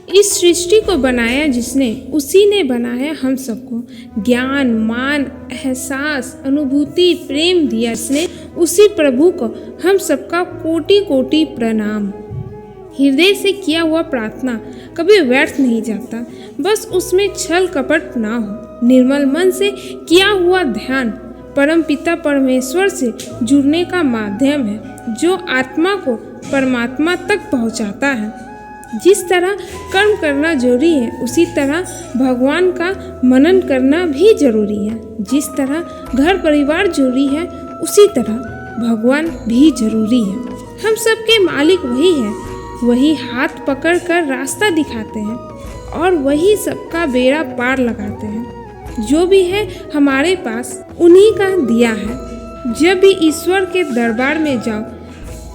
इस सृष्टि को बनाया जिसने, उसी ने बनाया हम सबको। ज्ञान, मान, एहसास, अनुभूति, प्रेम दिया जिसने, उसी प्रभु को हम सबका कोटि कोटि प्रणाम। हृदय से किया हुआ प्रार्थना कभी व्यर्थ नहीं जाता, बस उसमें छल कपट ना हो। निर्मल मन से किया हुआ ध्यान परम पिता परमेश्वर से जुड़ने का माध्यम है, जो आत्मा को परमात्मा तक पहुंचाता है। जिस तरह कर्म करना जरूरी है, उसी तरह भगवान का मनन करना भी जरूरी है। जिस तरह घर परिवार जरूरी है, उसी तरह भगवान भी जरूरी है। हम सबके मालिक वही है, वही हाथ पकड़ कर रास्ता दिखाते हैं और वही सबका बेड़ा पार लगाते हैं। जो भी है हमारे पास उन्हीं का दिया है। जब भी ईश्वर के दरबार में जाओ,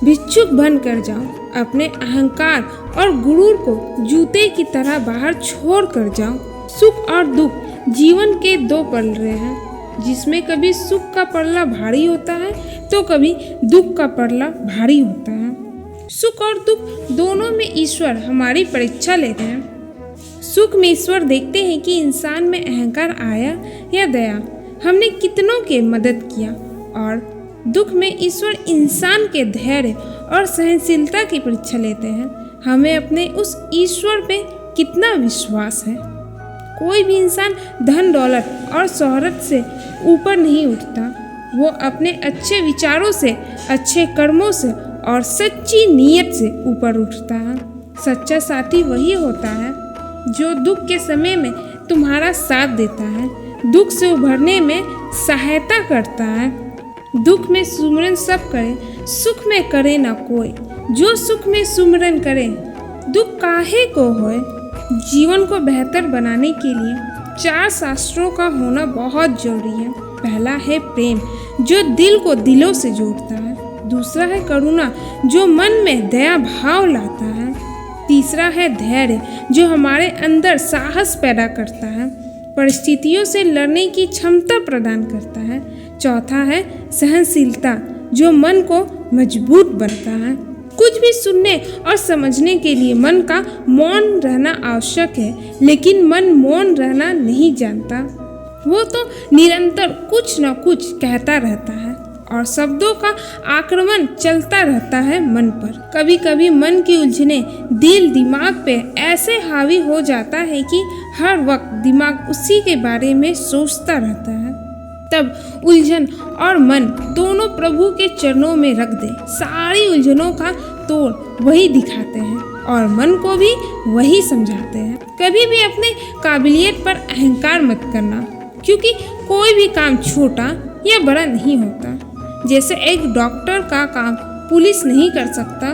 भिक्षुक बन कर जाओ। अपने अहंकार और गुरूर को जूते की तरह बाहर छोड़ कर जाओ। सुख और दुख जीवन के दो पल्ले हैं, जिसमें कभी सुख का पल्ला भारी होता है तो कभी दुख का पल्ला भारी होता है। सुख और दुख दोनों में ईश्वर हमारी परीक्षा लेते हैं। सुख में ईश्वर देखते हैं कि इंसान में अहंकार आया या दया, हमने कितनों के मदद किया। और दुख में ईश्वर इंसान के धैर्य और सहनशीलता की परीक्षा लेते हैं, हमें अपने उस ईश्वर पे कितना विश्वास है। कोई भी इंसान धन दौलत और शोहरत से ऊपर नहीं उठता, वो अपने अच्छे विचारों से, अच्छे कर्मों से और सच्ची नीयत से ऊपर उठता है। सच्चा साथी वही होता है जो दुख के समय में तुम्हारा साथ देता है, दुख से उभरने में सहायता करता है। दुख में सुमरन सब करे, सुख में करे ना कोई। जो सुख में सुमरन करे, दुख काहे को होए। जीवन को बेहतर बनाने के लिए 4 शास्त्रों का होना बहुत जरूरी है। पहला है प्रेम, जो दिल को दिलों से जोड़ता है। दूसरा है करुणा, जो मन में दया भाव लाता है। तीसरा है धैर्य, जो हमारे अंदर साहस पैदा करता है, परिस्थितियों से लड़ने की क्षमता प्रदान करता है। चौथा है सहनशीलता, जो मन को मजबूत बनता है। कुछ भी सुनने और समझने के लिए मन का मौन रहना आवश्यक है, लेकिन मन मौन रहना नहीं जानता। वो तो निरंतर कुछ न कुछ कहता रहता है और शब्दों का आक्रमण चलता रहता है मन पर। कभी कभी मन की उलझने दिल दिमाग पे ऐसे हावी हो जाता है कि हर वक्त दिमाग उसी के बारे में सोचता रहता है। तब उलझन और मन दोनों प्रभु के चरणों में रख दे। सारी उलझनों का तोड़ वही दिखाते हैं और मन को भी वही समझाते हैं। कभी भी अपने काबिलियत पर अहंकार मत करना, क्योंकि कोई भी काम छोटा या बड़ा नहीं होता। जैसे एक डॉक्टर का काम पुलिस नहीं कर सकता,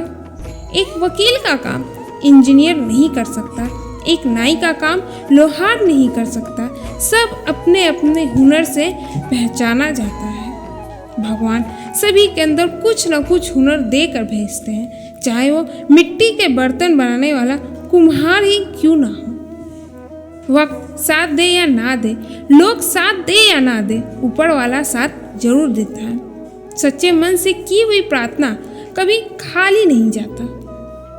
एक वकील का काम इंजीनियर नहीं कर सकता, एक नाई का काम लोहार नहीं कर सकता। सब अपने अपने हुनर से पहचाना जाता है। भगवान सभी के अंदर कुछ न कुछ हुनर देकर भेजते हैं, चाहे वो मिट्टी के बर्तन बनाने वाला कुम्हार ही क्यों ना हो। वक्त साथ दे या ना दे, लोग साथ दे या ना दे, ऊपर वाला साथ जरूर देता है। सच्चे मन से की हुई प्रार्थना कभी खाली नहीं जाता।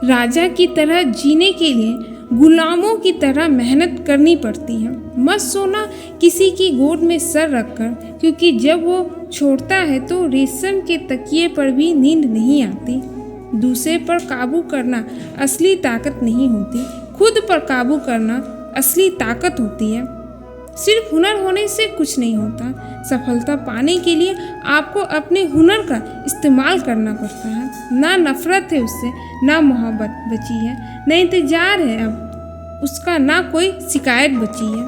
राजा की तरह जीने के लिए गुलामों की तरह मेहनत करनी पड़ती है। मत सोना किसी की गोद में सर रखकर, क्योंकि जब वो छोड़ता है तो रेशम के तकिए पर भी नींद नहीं आती। दूसरे पर काबू करना असली ताकत नहीं होती, खुद पर काबू करना असली ताकत होती है। सिर्फ हुनर होने से कुछ नहीं होता। सफलता पाने के लिए आपको अपने हुनर का इस्तेमाल करना पड़ता है। ना नफरत है उससे, ना मोहब्बत बची है, ना इंतजार है अब उसका, ना कोई शिकायत बची है।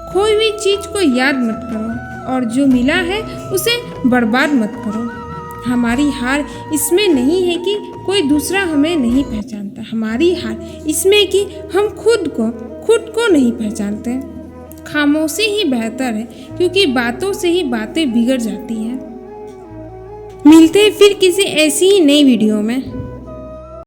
खोई हुई चीज़ को याद मत करो और जो मिला है उसे बर्बाद मत करो। हमारी हार इसमें नहीं है कि कोई दूसरा हमें नहीं पहचानता, हमारी हार इसमें कि हम खुद को नहीं पहचानते। खामोशी ही बेहतर है, क्योंकि बातों से ही बातें बिगड़ जाती हैं। मिलते हैं फिर किसी ऐसी ही नई वीडियो में।